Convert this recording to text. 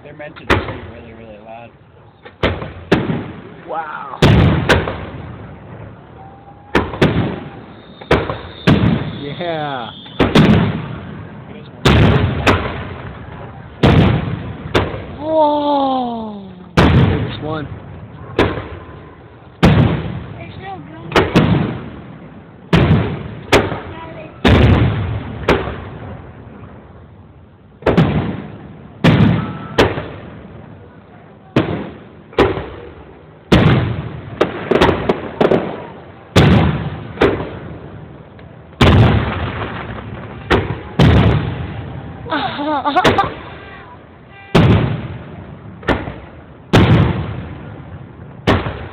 They're meant to be really, really loud. Wow. Yeah. Whoa. Biggest one. They're so good. Ha ha ha!